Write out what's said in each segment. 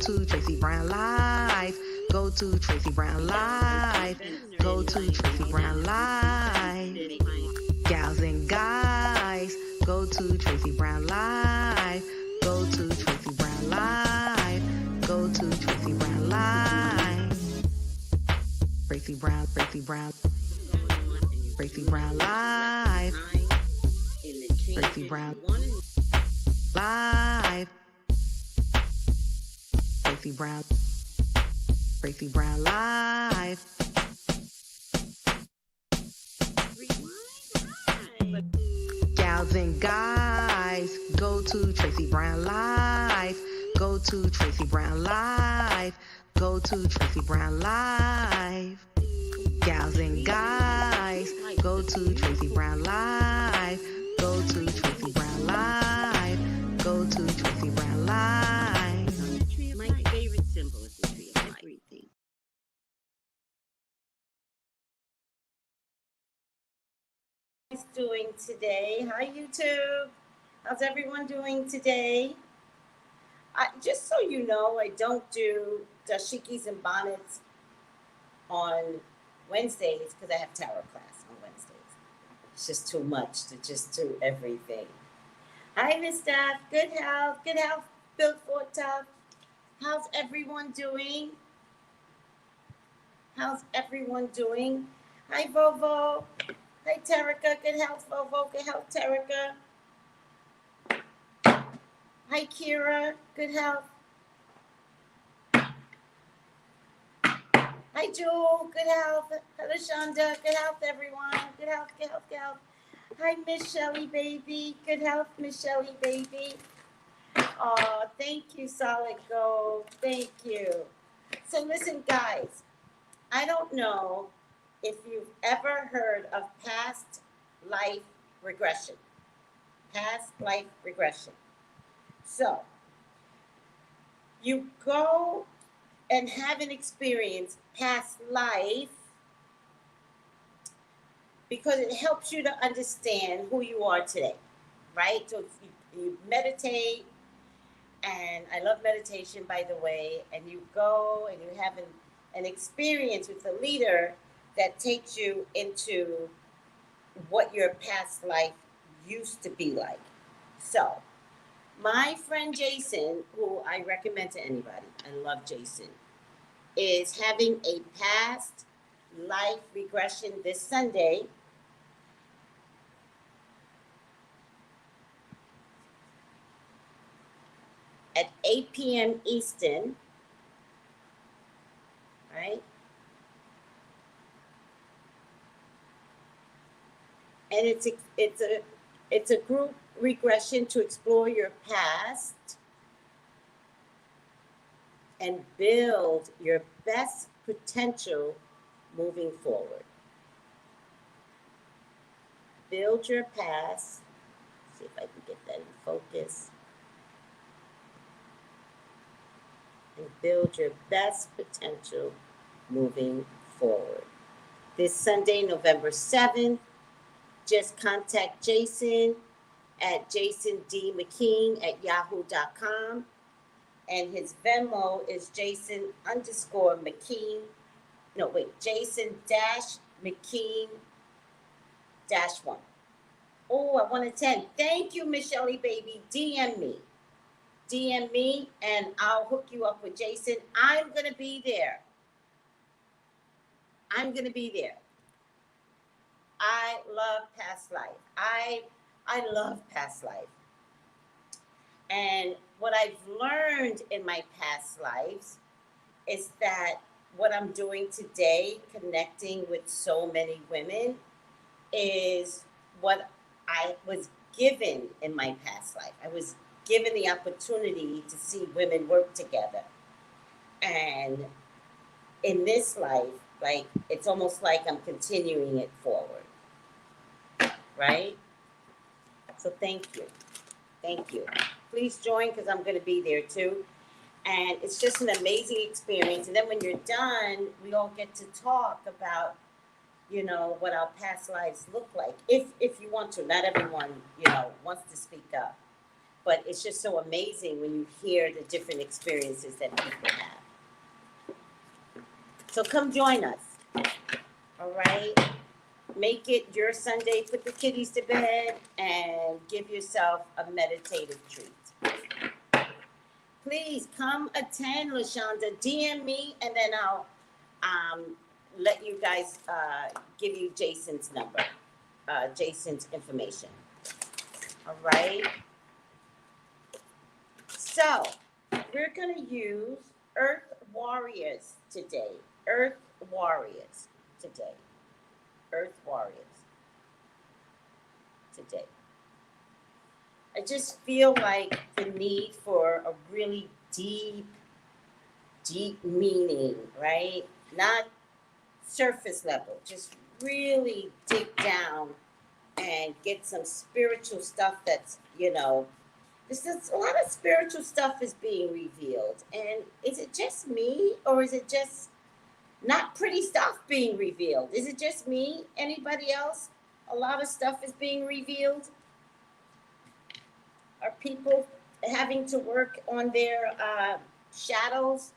to Tracey Brown Live. Go to Tracey Brown Live. Go to Tracey Brown Live. Gals and guys, go to Tracey Brown Live. Go to Tracey Brown Live. Go to Tracey Brown Live. Tracey Brown, Tracey Brown. Tracey Brown Live. Tracey Brown Live. Tracey Brown. Tracey Brown Live. Gals and guys, go to Tracey Brown Live. Go to Tracey Brown Live. Go to Tracey Brown Live. Gals and guys, go to Tracey Brown Live. Go to Tracey Brown Live. Go to Tracey Brown Live. My favorite symbol is the tree of everything. Doing today? Hi YouTube. How's everyone doing today? Just so you know, I don't do dashikis and bonnets on Wednesdays because I have tarot class on Wednesdays. It's just too much to just do everything. Hi, Miss Steph. Good health. Good health. Built for tough. How's everyone doing? How's everyone doing? Hi, Vovo. Hi, Terica. Good health, Vovo. Good health, Terica. Hi, Kira. Good health. Hi, Jewel. Good health. Hello, Shonda. Good health, everyone. Good health, good health, good health. Hi, Miss Shelly, baby. Good health, Miss Shelly, baby. Oh, thank you, Solid Gold. Thank you. So listen, guys. I don't know if you've ever heard of past life regression. Past life regression. So, you go and have an experience past life because it helps you to understand who you are today, right? So you meditate, and I love meditation, by the way, and you go and you have an experience with a leader that takes you into what your past life used to be like. So, my friend Jason, who I recommend to anybody, I love Jason, is having a past life regression this Sunday at 8 p.m. Eastern, right? And it's a group regression to explore your past and build your best potential moving forward. Build your past. See if I can get that in focus. And build your best potential moving forward. This Sunday, November 7th, just contact Jason at jasondmckean@yahoo.com. And his Venmo is Jason_McKean. No, wait, Jason-McKean-1. Oh, I want to 10. Thank you, Miss Shelley, baby. DM me, and I'll hook you up with Jason. I'm going to be there. I love past life. I love past life. And what I've learned in my past lives is that what I'm doing today, connecting with so many women, is what I was given in my past life. I was given the opportunity to see women work together. And in this life, like, it's almost like I'm continuing it forward. Right? So thank you. Please join because I'm going to be there too. And it's just an amazing experience. And then when you're done, we all get to talk about, what our past lives look like. If you want to. Not everyone, wants to speak up. but it's just so amazing when you hear the different experiences that people have. So come join us, all right? Make it your Sunday, put the kiddies to bed, and give yourself a meditative treat. Please come attend, LaShonda. DM me, and then I'll let you guys give you Jason's number, Jason's information. All right? So, we're going to use Earth Warriors today. Earth Warriors today. Earth Warriors today. I just feel like the need for a really deep meaning, right? Not surface level, just really dig down and get some spiritual stuff that's, you know, there's a lot of spiritual stuff is being revealed. And is it just me, or is it just not pretty stuff being revealed? Is it just me? Anybody else? A lot of stuff is being revealed. Are people having to work on their shadows?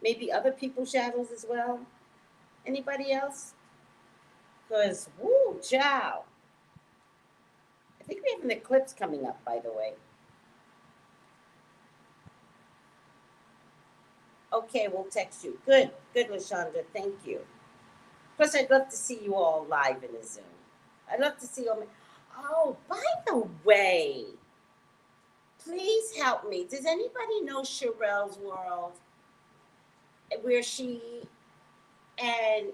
Maybe other people's shadows as well? Anybody else? Because, woo, child. I think we have an eclipse coming up, by the way. Okay, we'll text you. Good, LaShonda, thank you. Plus, I'd love to see you all live in the Zoom. I'd love to see you all. Oh, by the way, please help me. Does anybody know Sherelle's World? Where she and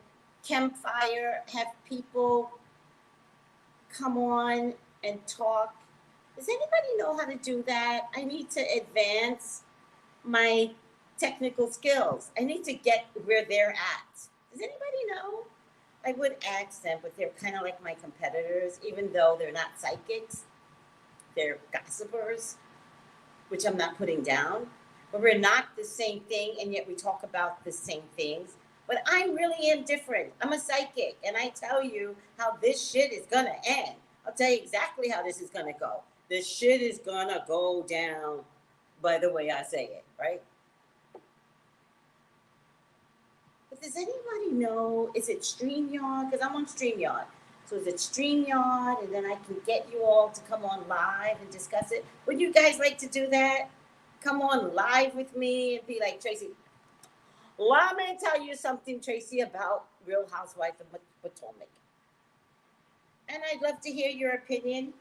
Campfire have people come on and talk. Does anybody know how to do that? I need to advance my technical skills. I need to get where they're at. Does anybody know? I would ask them, but they're kind of like my competitors, even though they're not psychics. They're gossipers, which I'm not putting down. But we're not the same thing, and yet we talk about the same things. But I really am different. I'm a psychic, and I tell you how this shit is gonna end. I'll tell you exactly how this is gonna go. This shit is gonna go down by the way I say it, right? But does anybody know, is it StreamYard? Because I'm on StreamYard. So is it StreamYard, and then I can get you all to come on live and discuss it? Would you guys like to do that? Come on live with me and be like, Tracy, let me tell you something, Tracy, about Real Housewives of Potomac. And I'd love to hear your opinion.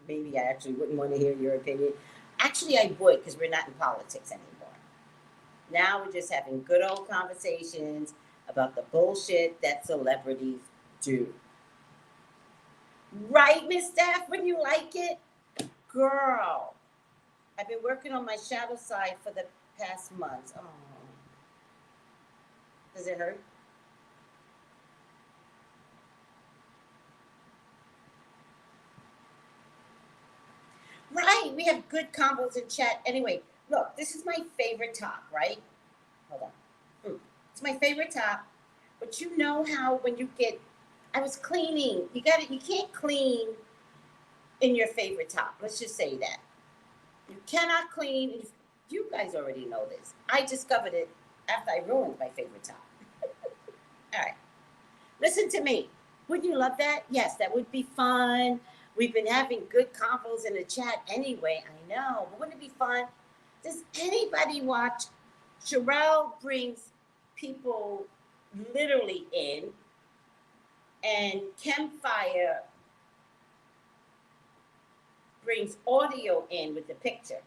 Maybe I actually wouldn't want to hear your opinion. Actually, I would, because we're not in politics anymore. Now we're just having good old conversations about the bullshit that celebrities do. Right, Miss Steph, when you like it? Girl, I've been working on my shadow side for the past months. Oh. Does it hurt? Right, we have good combos in chat. Anyway, look, this is my favorite top, right? Hold on. It's my favorite top. But you know how when you get, I was cleaning. You can't clean in your favorite top. Let's just say that. You cannot clean. You guys already know this. I discovered it after I ruined my favorite top. All right. Listen to me. Wouldn't you love that? Yes, that would be fun. We've been having good combos in the chat anyway. I know. But wouldn't it be fun? Does anybody watch? Sherelle brings people literally in, and Campfire brings audio in with the picture.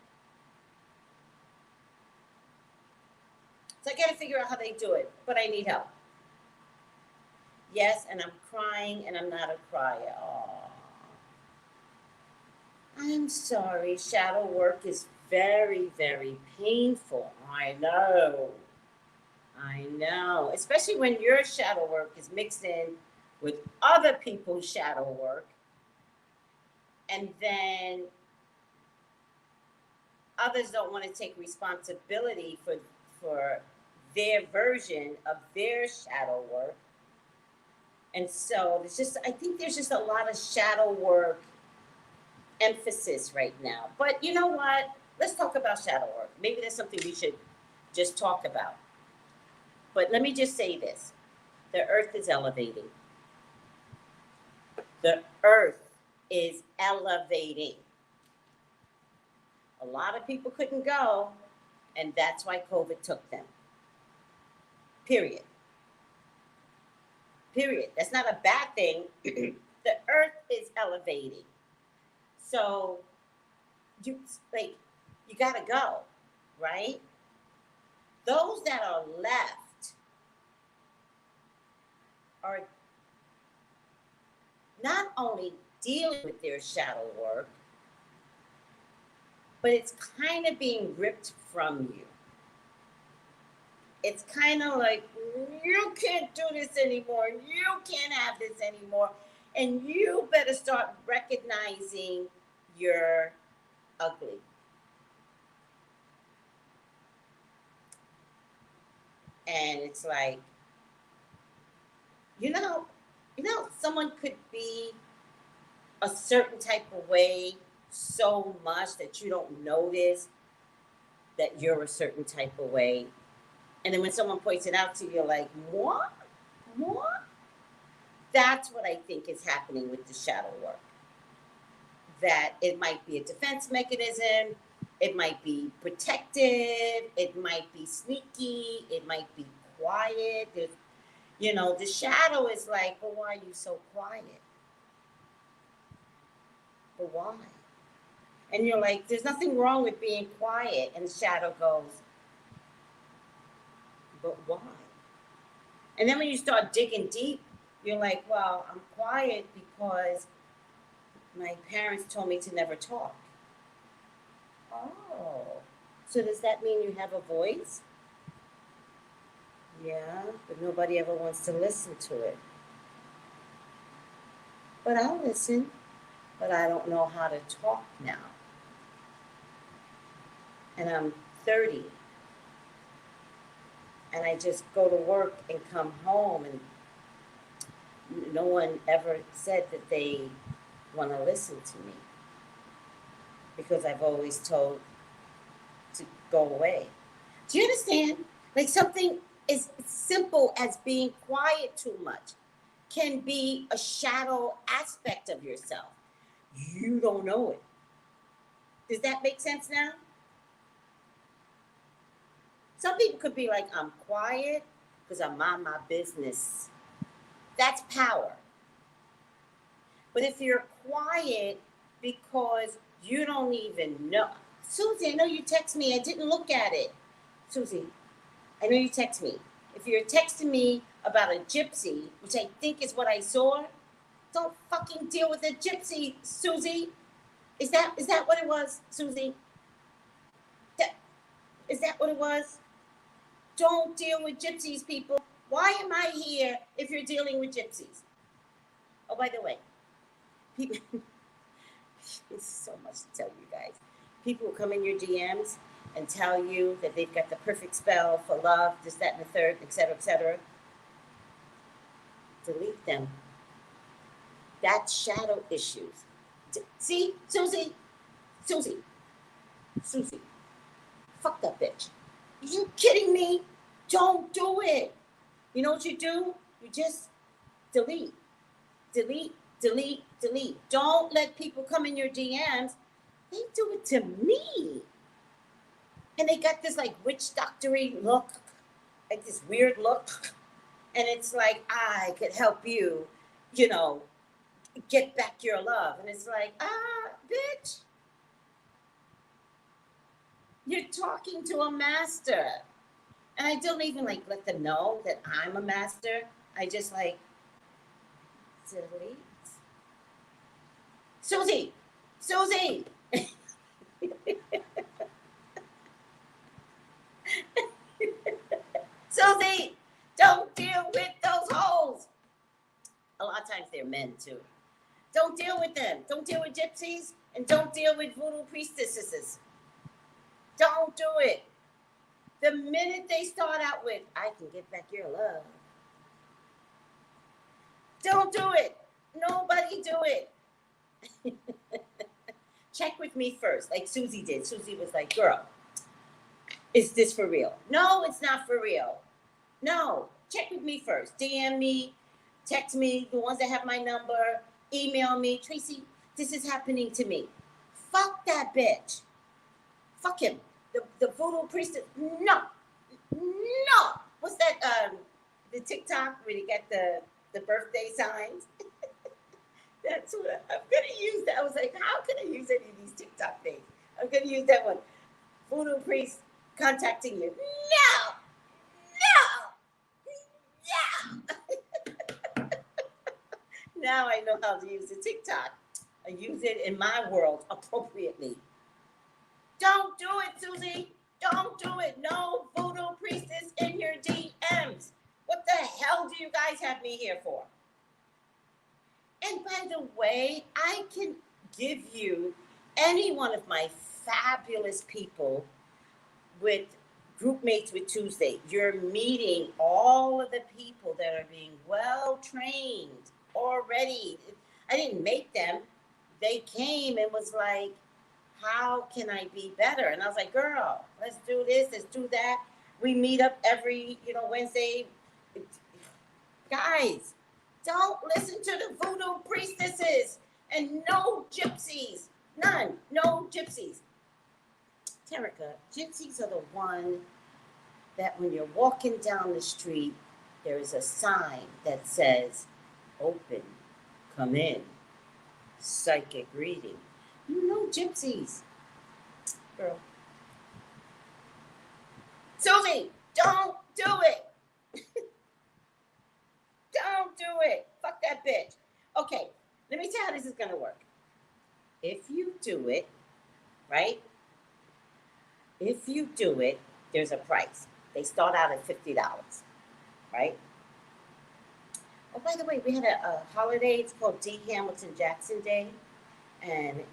So I got to figure out how they do it, but I need help. Yes, and I'm crying, and I'm not a crier. Aww. I'm sorry. Shadow work is very, very painful. I know. Especially when your shadow work is mixed in with other people's shadow work. And then others don't want to take responsibility for their version of their shadow work. And so I think there's just a lot of shadow work emphasis right now. But you know what? Let's talk about shadow work. Maybe that's something we should just talk about. But let me just say this. The earth is elevating. The earth is elevating. A lot of people couldn't go, and that's why COVID took them. Period. Period. That's not a bad thing. The earth is elevating. So you gotta go, right? Those that are left are not only dealing with their shadow work, but it's kind of being ripped from you. It's kind of like, you can't do this anymore. You can't have this anymore. And you better start recognizing you're ugly. And it's like, you know, someone could be a certain type of way so much that you don't notice that you're a certain type of way. And then when someone points it out to you, you're like, what? What? That's what I think is happening with the shadow work. That it might be a defense mechanism, it might be protective, it might be sneaky, it might be quiet. The shadow is like, but why are you so quiet? But why? And you're like, there's nothing wrong with being quiet. And the shadow goes, but why? And then when you start digging deep, you're like, well, I'm quiet because my parents told me to never talk. Oh, so does that mean you have a voice? Yeah, but nobody ever wants to listen to it. But I'll listen, but I don't know how to talk now. And I'm 30. And I just go to work and come home, and no one ever said that they want to listen to me, because I've always told to go away. Do you understand? Like, something as simple as being quiet too much can be a shadow aspect of yourself. You don't know it. Does that make sense now? Some people could be like, I'm quiet because I mind my business. That's power. But if you're quiet because you don't even know. Susie, I know you text me. I didn't look at it. Susie, I know you text me. If you're texting me about a gypsy, which I think is what I saw, don't fucking deal with a gypsy, Susie. Is that what it was, Susie? Is that what it was? Don't deal with gypsies, people. Why am I here if you're dealing with gypsies? Oh, by the way, people, it's so much to tell you guys. People who come in your DMs and tell you that they've got the perfect spell for love, this, that, and the third, et cetera, delete them. That's shadow issues. See, Susie, fuck that bitch. Are you kidding me? Don't do it. You know what you do? You just delete. Don't let people come in your DMs. They do it to me. And they got this like witch doctory look, like this weird look. And it's like, I could help you, get back your love. And it's like, bitch. You're talking to a master. And I don't even let them know that I'm a master. I just delete. Susie. Susie, don't deal with those hoes. A lot of times they're men too. Don't deal with them. Don't deal with gypsies, and don't deal with voodoo priestesses. Don't do it. The minute they start out with, I can get back your love. Don't do it. Nobody do it. check with me first, like Susie did. Susie was like, girl, is this for real? No, it's not for real. No, check with me first. DM me, text me, the ones that have my number, email me. Tracy, this is happening to me. Fuck that bitch. Fuck him. The voodoo priest. No. What's that? The TikTok where you get the birthday signs. That's what I'm gonna use. That I was like, how can I use any of these TikTok things? I'm gonna use that one. Voodoo priest contacting you. No. Now I know how to use the TikTok. I use it in my world appropriately. Don't do it, Susie. Don't do it. No voodoo priestess in your DMs. What the hell do you guys have me here for? And by the way, I can give you any one of my fabulous people with group mates with Tuesday. You're meeting all of the people that are being well trained already. I didn't make them. They came and was like, how can I be better? And I was like, girl, let's do this, let's do that. We meet up every, Wednesday. Guys, don't listen to the voodoo priestesses and no gypsies. None, no gypsies. Terica, gypsies are the one that when you're walking down the street, there is a sign that says, open, come in, psychic reading. You know gypsies. Girl. Susie, don't do it. Don't do it. Fuck that bitch. Okay, let me tell you how this is going to work. If you do it, right? If you do it, there's a price. They start out at $50, right? Oh, by the way, we had a holiday. It's called D. Hamilton Jackson Day. And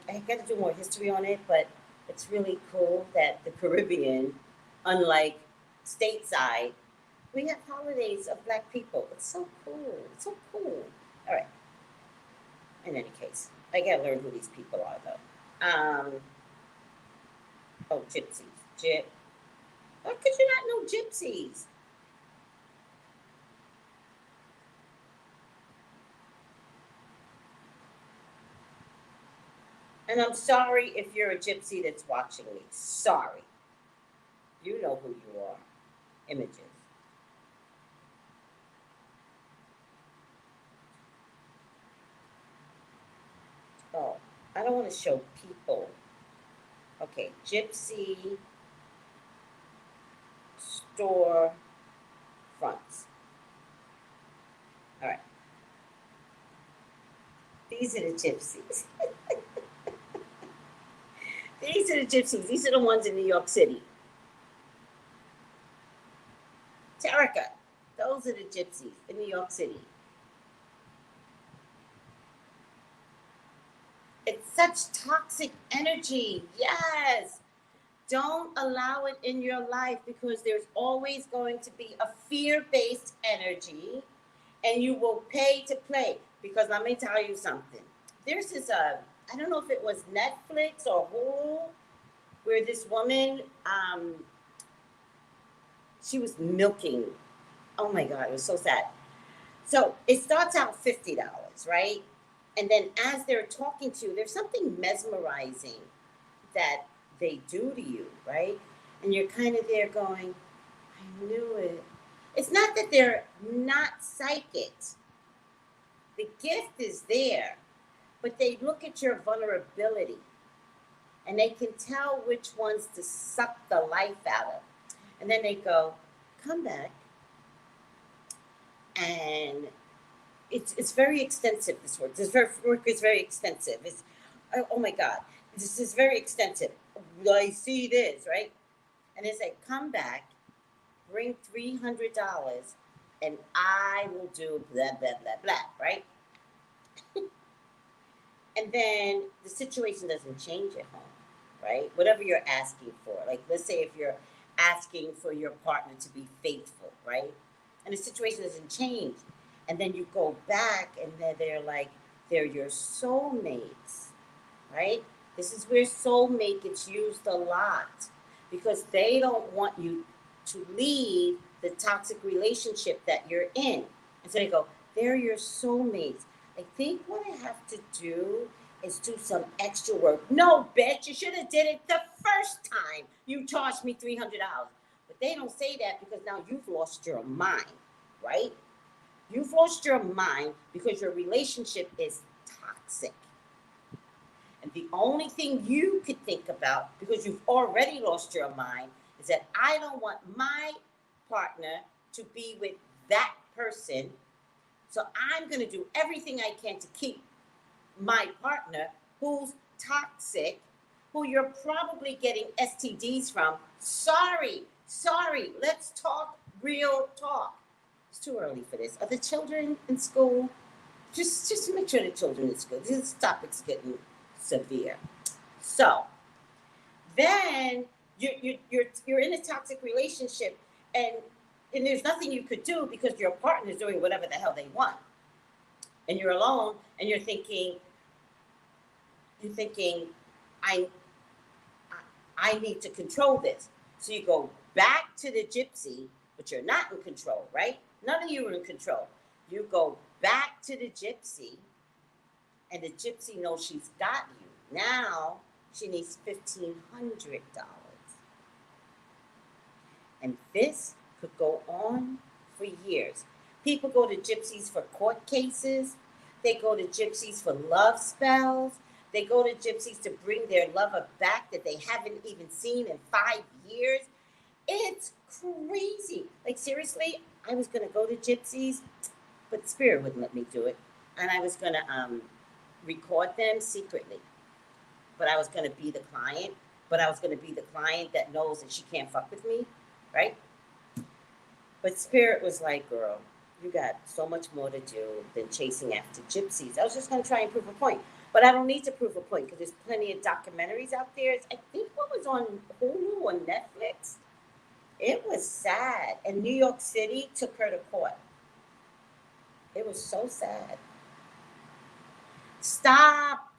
I got to do more history on it, but it's really cool that the Caribbean, unlike stateside, we have holidays of Black people. It's so cool. It's so cool. All right. In any case, I got to learn who these people are, though. Oh, gypsies. How could you not know gypsies? And I'm sorry if you're a gypsy that's watching me. Sorry. You know who you are. Images. Oh, I don't want to show people. Okay, gypsy store fronts. All right. These are the gypsies. These are the gypsies. These are the ones in New York City. Terica, those are the gypsies in New York City. It's such toxic energy. Yes. Don't allow it in your life because there's always going to be a fear-based energy and you will pay to play. Because let me tell you something. There's this, I don't know if it was Netflix or Hulu, where this woman, she was milking. Oh my God, it was so sad. So it starts out $50, right? And then as they're talking to you, there's something mesmerizing that they do to you, right? And you're kind of there going, I knew it. It's not that they're not psychics. The gift is there, but they look at your vulnerability and they can tell which ones to suck the life out of. And then they go, come back. And it's very extensive, this work. This work is very extensive. It's, oh my God, this is very extensive. I see this, right? And they say, come back, bring $300, and I will do blah, blah, blah, blah, right? And then the situation doesn't change at home, right? Whatever you're asking for. Like, let's say if you're asking for your partner to be faithful, right? And the situation doesn't change. And then you go back and then they're like, they're your soulmates. right? This is where soulmate gets used a lot because they don't want you to leave the toxic relationship that you're in. And so they go, they're your soulmates. I think what I have to do is do some extra work. No, bitch, you should have did it the first time you charged me $300. But they don't say that because now you've lost your mind, right? You've lost your mind because your relationship is toxic. And the only thing you could think about, because you've already lost your mind, is that I don't want my partner to be with that person. So I'm going to do everything I can to keep my partner who's toxic, who you're probably getting STDs from. Sorry, let's talk real talk. It's too early for this. Are the children in school? Just make sure the children in school. This topic's getting severe. So then you're in a toxic relationship, and there's nothing you could do because your partner's doing whatever the hell they want, and you're alone, and you're thinking I need to control this. So you go back to the gypsy, but you're not in control, right? None of you are in control. You go back to the gypsy, and the gypsy knows she's got you. Now she needs $1,500. And this could go on for years. People go to gypsies for court cases. They go to gypsies for love spells. They go to gypsies to bring their lover back that they haven't even seen in 5 years. It's crazy. Like, seriously, I was going to go to gypsies, but Spirit wouldn't let me do it. And I was going to record them secretly. But I was going to be the client. But I was going to be the client that knows that she can't fuck with me, right? But Spirit was like, girl, you got so much more to do than chasing after gypsies. I was just going to try and prove a point. But I don't need to prove a point because there's plenty of documentaries out there. I think what was on Hulu or Netflix. It was sad. And New York City took her to court. It was so sad. Stop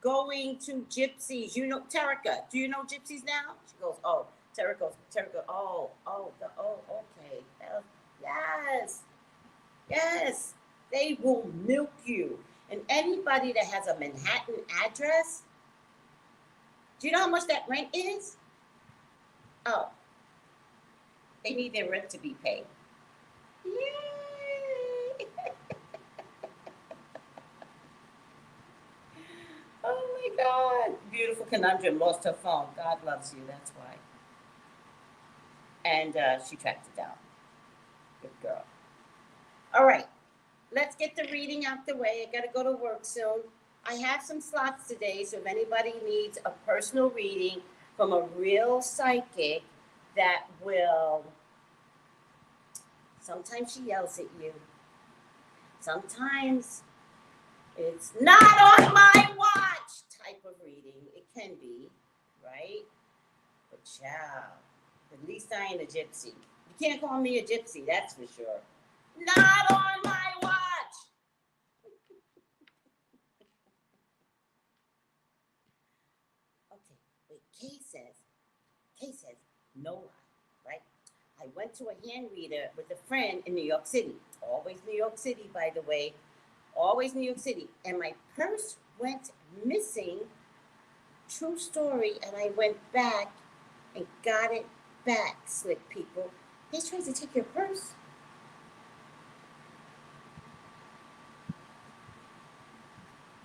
going to gypsies. You know, Terica, do you know gypsies now? She goes, oh, Terica, okay. Yes. They will milk you. And anybody that has a Manhattan address, do you know how much that rent is? Oh, they need their rent to be paid. Yay! Oh my God. Beautiful Conundrum lost her phone. God loves you, that's why. And she tracked it down. Good girl. All right. Let's get the reading out the way. I got to go to work soon. I have some slots today, so if anybody needs a personal reading from a real psychic that will, sometimes she yells at you. Sometimes it's not on my watch type of reading. It can be, right? But child, at least I ain't a gypsy. You can't call me a gypsy, that's for sure. Not on my watch. Okay, wait, Kay says, no lie, right? I went to a hand reader with a friend in New York City. Always New York City, by the way. Always New York City. And my purse went missing. True story. And I went back and got it back, slick people. They tried to take your purse.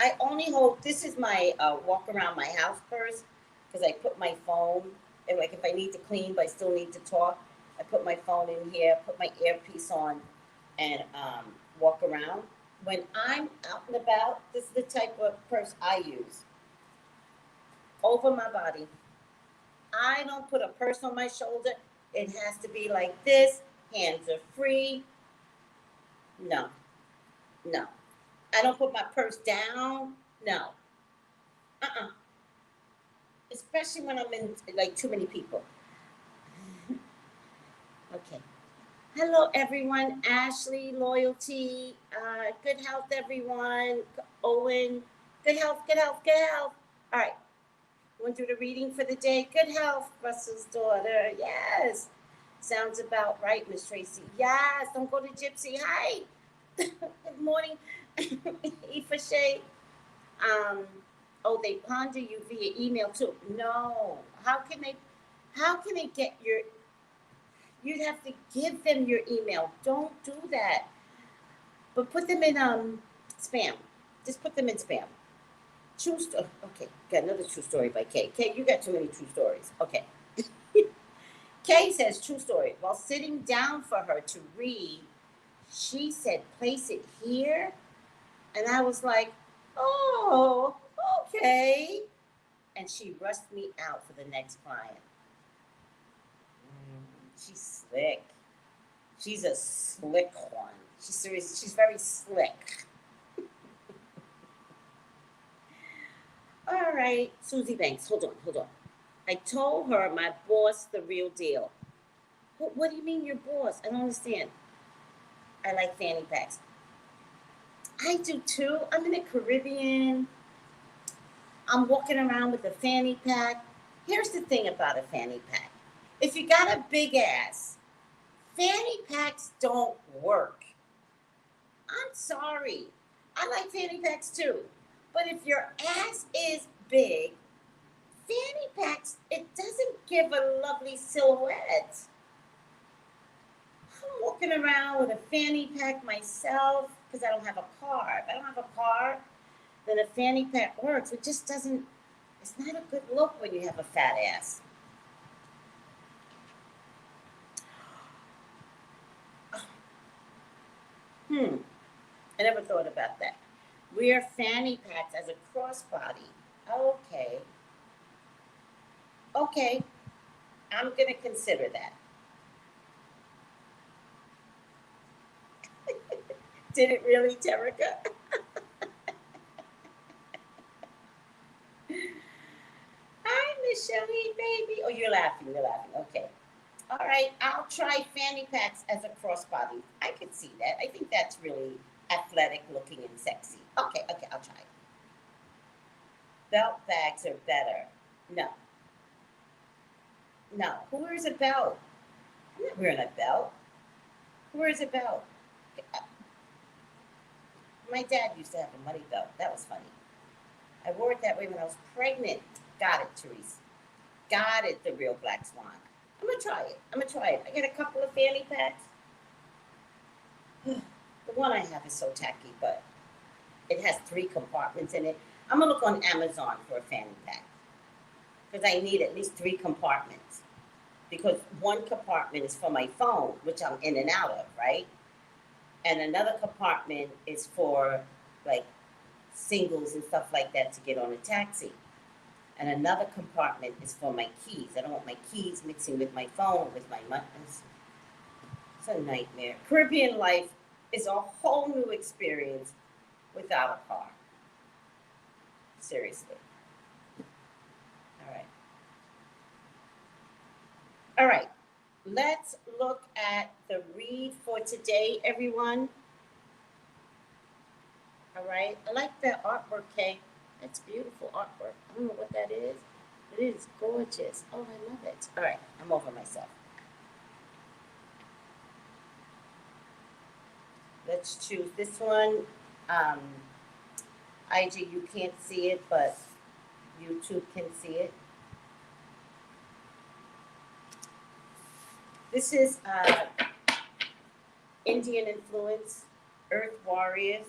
I only hold, this is my walk around my house purse, because I put my phone, and like if I need to clean but I still need to talk, I put my phone in here, put my earpiece on, and walk around. When I'm out and about, this is the type of purse I use. Over my body. I don't put a purse on my shoulder. It has to be like this, hands are free. No. I don't put my purse down. No. Especially when I'm in like too many people. Okay. Hello everyone. Ashley, Loyalty, good health everyone. Owen, good health. All right. Want to do the reading for the day? Good health, Russell's daughter. Yes. Sounds about right, Miss Tracy. Yes. Don't go to Gypsy. Hi. Good morning, Ifashe. Um, oh, they ponder you via email too. No. How can they get your, you'd have to give them your email. Don't do that. But put them in spam. Just put them in spam. True story. Okay, got another true story by Kay. Kay, you got too many true stories. Okay. Kay says, true story. While sitting down for her to read, she said, place it here. And I was like, oh, okay. And she rushed me out for the next client. She's slick. She's a slick one. She's very slick. All right, Susie Banks, hold on. I told her my boss the real deal. What do you mean your boss? I don't understand. I like fanny packs. I do too. I'm in the Caribbean. I'm walking around with a fanny pack. Here's the thing about a fanny pack. If you got a big ass, fanny packs don't work. I'm sorry. I like fanny packs too. But if your ass is big, fanny packs, it doesn't give a lovely silhouette. I'm walking around with a fanny pack myself because I don't have a car. If I don't have a car, then a fanny pack works. It just doesn't, it's not a good look when you have a fat ass. I never thought about that. Wear fanny packs as a crossbody. Okay. I'm going to consider that. Did it really, Terrica? Hi, Miss Shelley, baby. Oh, you're laughing. Okay. All right, I'll try fanny packs as a crossbody. I can see that. I think that's really athletic looking and sexy. Okay, I'll try it. Belt bags are better. No. Who wears a belt? I'm not wearing a belt. Who wears a belt? My dad used to have a money belt. That was funny. I wore it that way when I was pregnant. Got it, Therese. Got it, the real Black Swan. I'm gonna try it. I got a couple of fanny packs. The one I have is so tacky, but it has 3 compartments in it. I'm gonna look on Amazon for a fanny pack because I need at least 3 compartments. Because one compartment is for my phone, which I'm in and out of, right? And another compartment is for like singles and stuff like that to get on a taxi. And another compartment is for my keys. I don't want my keys mixing with my phone, with my money. It's a nightmare. Caribbean life is a whole new experience without a car. Seriously. All right. Let's look at the read for today, everyone. All right. I like that artwork, Kay. That's beautiful artwork. I don't know what that is. It is gorgeous. Oh, I love it. All right. I'm over myself. Let's choose this one. IG, you can't see it, but YouTube can see it. This is Indian influence, Earth Warriors,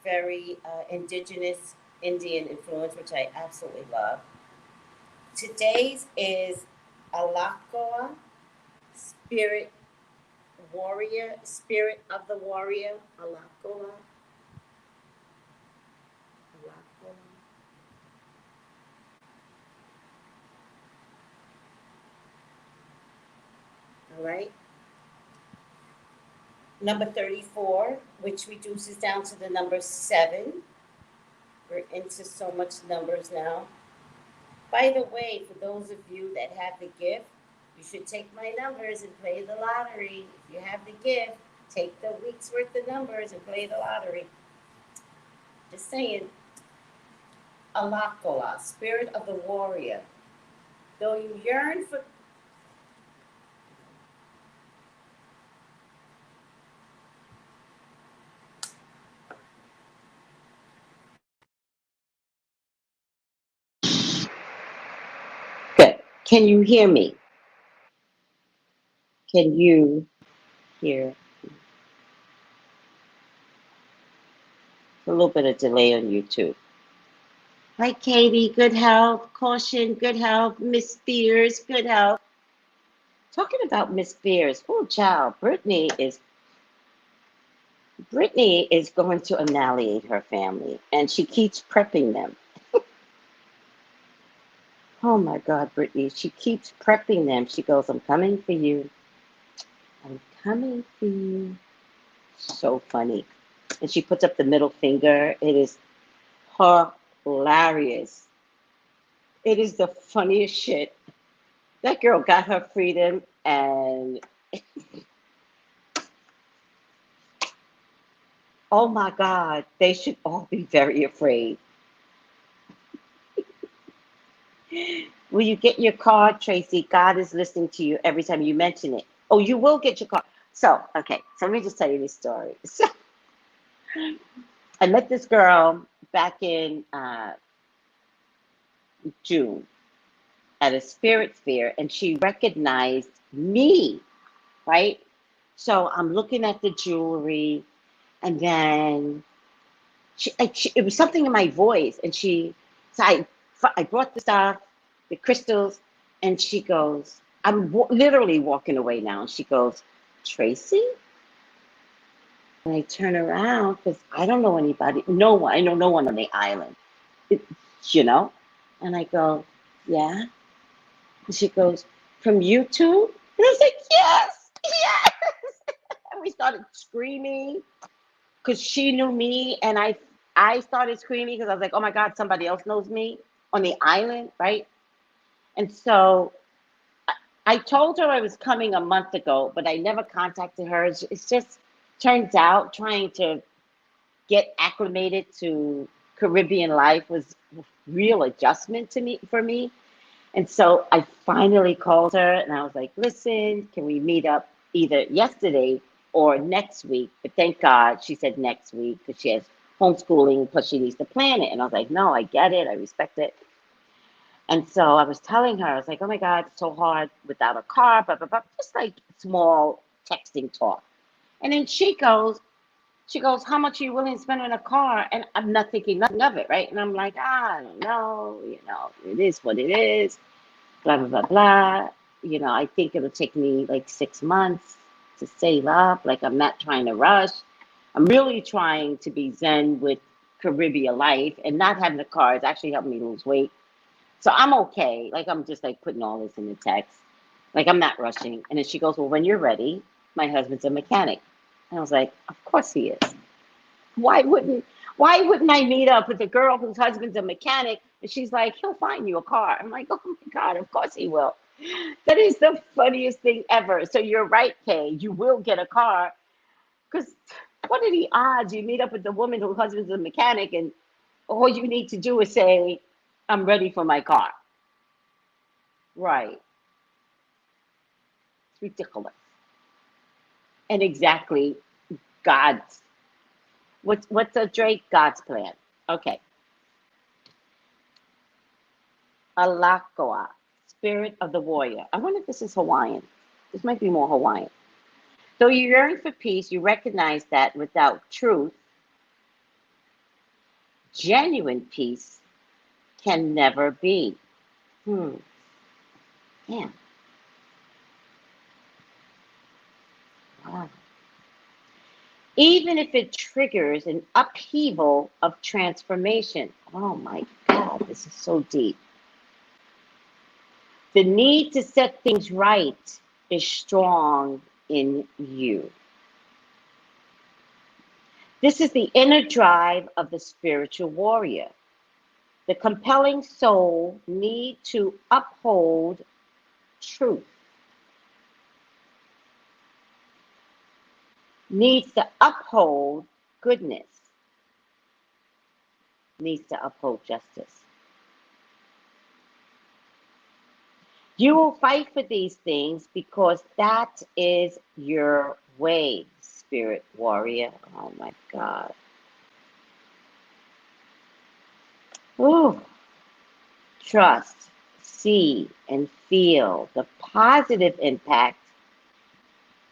very indigenous Indian influence, which I absolutely love. Today's is OLOKUN, Spirit Warrior, Spirit of the Warrior, OLOKUN. All right. Number 34, which reduces down to the number 7. We're into so much numbers now. By the way, for those of you that have the gift, you should take my numbers and play the lottery. If you have the gift, take the week's worth of numbers and play the lottery. Just saying. Alakoa, spirit of the warrior. Though you yearn for Good. Can you hear me? Can you hear? A little bit of delay on YouTube. Hi, Katie. Good health. Caution. Good health. Miss Spears. Good health. Talking about Miss Spears. Oh, child. Brittany is going to annihilate her family, and she keeps prepping them. Oh my God, Brittany. She keeps prepping them. She goes, I'm coming for you. I'm coming for you. So funny. And she puts up the middle finger. It is hilarious. It is the funniest shit. That girl got her freedom, and oh my God, they should all be very afraid. Will you get your car, Tracy? God is listening to you every time you mention it. Oh, you will get your car. So, okay, so let me just tell you this story. So, I met this girl back in June at a spirit fair, and she recognized me, right? So I'm looking at the jewelry, and then it was something in my voice, and so I brought the stuff, the crystals, and she goes, I'm literally walking away now, and she goes, Tracy? And I turn around, because I don't know anybody, no one, I know no one on the island, you know? And I go, yeah? And she goes, from YouTube? And I was like, yes, yes! And we started screaming, because she knew me, and I started screaming because I was like, oh my God, somebody else knows me on the island, right? And so I told her I was coming a month ago, but I never contacted her. It's just turns out trying to get acclimated to Caribbean life was a real adjustment for me. And so I finally called her, and I was like, listen, can we meet up either yesterday or next week? But thank God she said next week, because she has homeschooling, plus she needs to plan it. And I was like, no, I get it. I respect it. And so I was telling her, I was like, oh my God, it's so hard without a car, blah, blah, blah, just like small texting talk. And then she goes, how much are you willing to spend on a car? And I'm not thinking nothing of it, right? And I'm like, I don't know, it is what it is, blah, blah, blah, blah. I think it'll take me like 6 months to save up. Like, I'm not trying to rush. I'm really trying to be zen with Caribbean life, and not having a car is actually helping me lose weight. So I'm okay. Like, I'm just like putting all this in the text. Like, I'm not rushing. And then she goes, well, when you're ready, my husband's a mechanic. And I was like, of course he is. Why wouldn't I meet up with a girl whose husband's a mechanic? And she's like, he'll find you a car. I'm like, oh my God, of course he will. That is the funniest thing ever. So you're right, Kay. You will get a car. Because what are the odds you meet up with the woman whose husband's a mechanic, and all you need to do is say, I'm ready for my car. Right. It's ridiculous. And exactly God's. What's a Drake? God's plan. Okay. Alakoa, spirit of the warrior. I wonder if this is Hawaiian. This might be more Hawaiian. Though you yearn for peace, you recognize that without truth, genuine peace can never be. Yeah. Wow. Even if it triggers an upheaval of transformation. Oh my God, this is so deep. The need to set things right is strong in you. This is the inner drive of the spiritual warrior. The compelling soul need to uphold truth, needs to uphold goodness, needs to uphold justice. You will fight for these things because that is your way, spirit warrior. Oh my God. Ooh. Trust, see, and feel the positive impact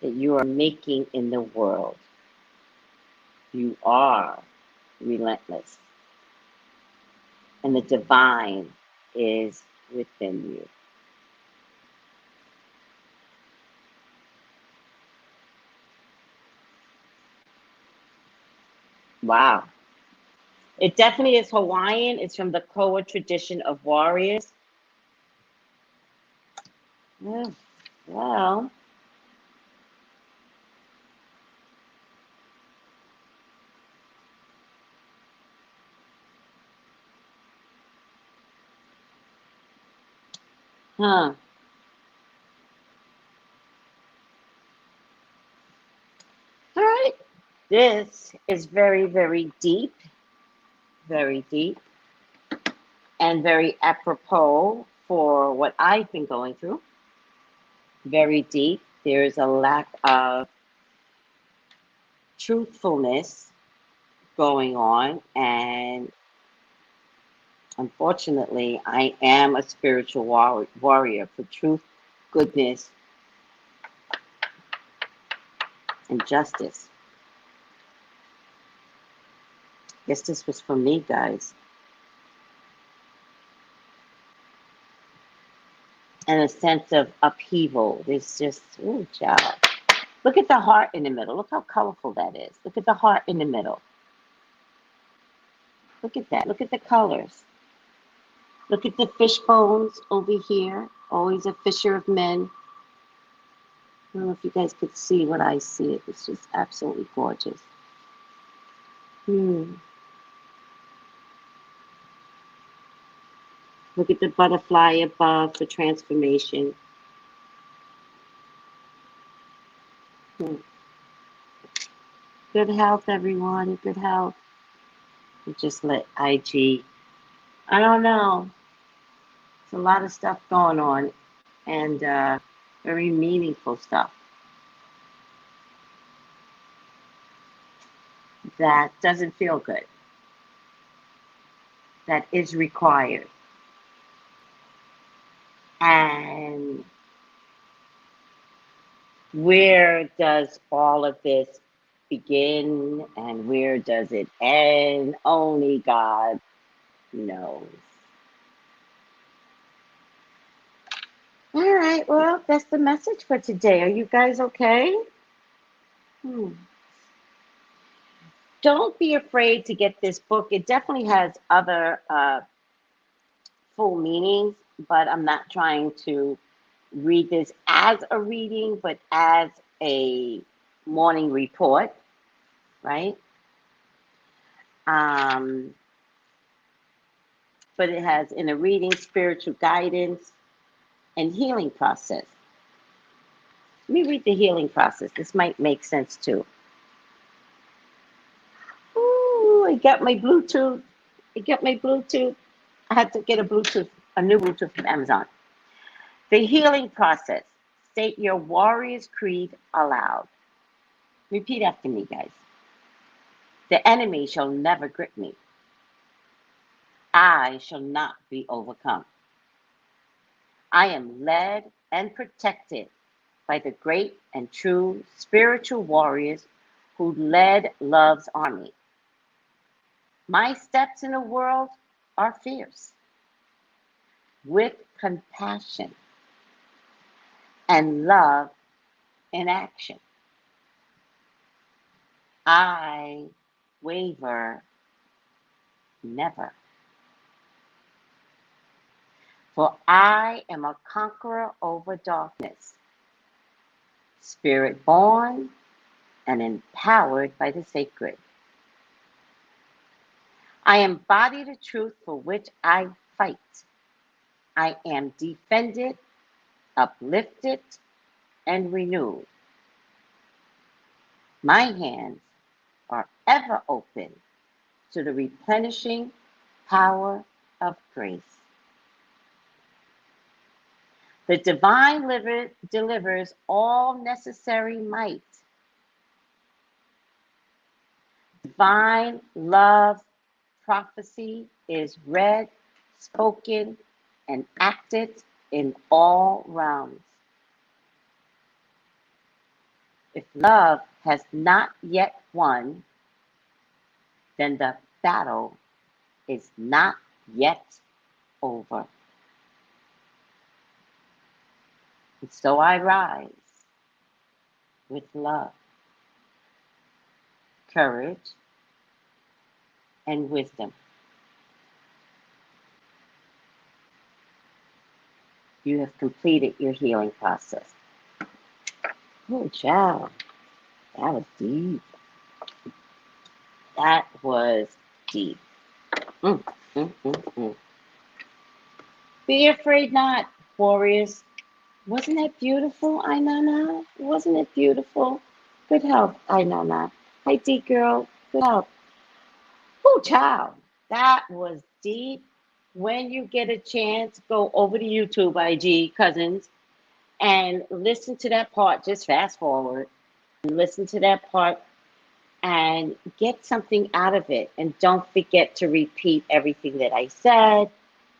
that you are making in the world. You are relentless, and the divine is within you. Wow. It definitely is Hawaiian. It's from the Koa tradition of warriors. Yeah, well, huh. All right. This is very, very deep, and very apropos for what I've been going through. Very deep. There's a lack of truthfulness going on, and unfortunately, I am a spiritual warrior for truth, goodness, and justice. Guess this was for me, guys. And a sense of upheaval. There's just, ooh, child. Look at the heart in the middle. Look how colorful that is. Look at the heart in the middle. Look at that. Look at the colors. Look at the fish bones over here. Always a fisher of men. I don't know if you guys could see what I see. It's just absolutely gorgeous. Look at the butterfly above for transformation. Good health, everyone. Good health. Just let IG. I don't know. It's a lot of stuff going on, and very meaningful stuff that doesn't feel good. That is required. And where does all of this begin and where does it end? Only God knows. All right, well, that's the message for today. Are you guys okay? Don't be afraid to get this book. It definitely has other full meanings, but I'm not trying to read this as a reading, but as a morning report, right? But it has in a reading, spiritual guidance, and healing process. Let me read the healing process. This might make sense too. Ooh, I got my Bluetooth. I had to get a new Bluetooth from Amazon. The healing process. State your warrior's creed aloud. Repeat after me, guys. The enemy shall never grip me. I shall not be overcome. I am led and protected by the great and true spiritual warriors who led love's army. My steps in the world are fierce, with compassion and love in action. I waver never. For I am a conqueror over darkness, spirit born and empowered by the sacred. I embody the truth for which I fight. I am defended, uplifted, and renewed. My hands are ever open to the replenishing power of grace. The divine delivers all necessary might. Divine love prophecy is read, spoken, and acted in all realms. If love has not yet won, then the battle is not yet over. And so I rise with love, courage, and wisdom. You have completed your healing process. Oh, child, that was deep. That was deep. Mm, mm, mm, mm. Be afraid not, warriors. Wasn't that beautiful, Ainana? Wasn't it beautiful? Good health, Ainana. Hi, D girl. Good health. Oh, child. That was deep. When you get a chance, go over to YouTube, IG cousins, and listen to that part. Just fast forward and listen to that part and get something out of it. And don't forget to repeat everything that I said,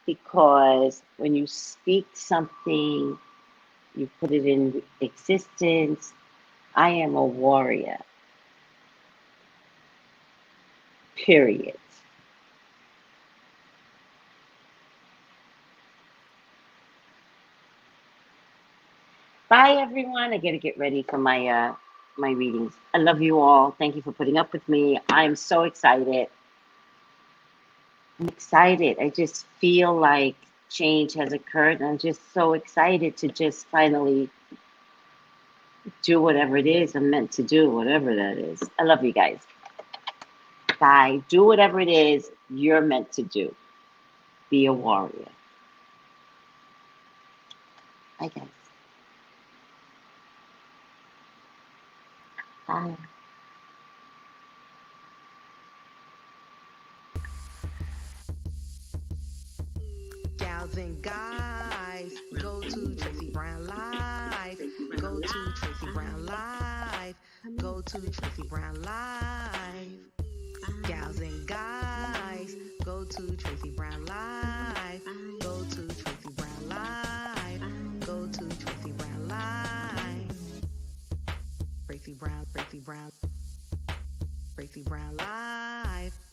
because when you speak something, you put it in existence. I am a warrior. Period. Bye, everyone. I gotta get ready for my my readings. I love you all. Thank you for putting up with me. I'm so excited. I'm excited. I just feel like change has occurred. And I'm just so excited to just finally do whatever it is I'm meant to do, whatever that is. I love you guys. Bye. Do whatever it is you're meant to do. Be a warrior. Bye, guys. Bye. Gals and guys, go to Tracey Brown Live. Go to Tracey Brown Live. Go to Tracey Brown Live. Gals and guys, go to Tracey Brown Live. Go to Tracey Brown Live. Go to Tracey Brown Live. Tracey Brown, Tracey Brown, Tracey Brown Live.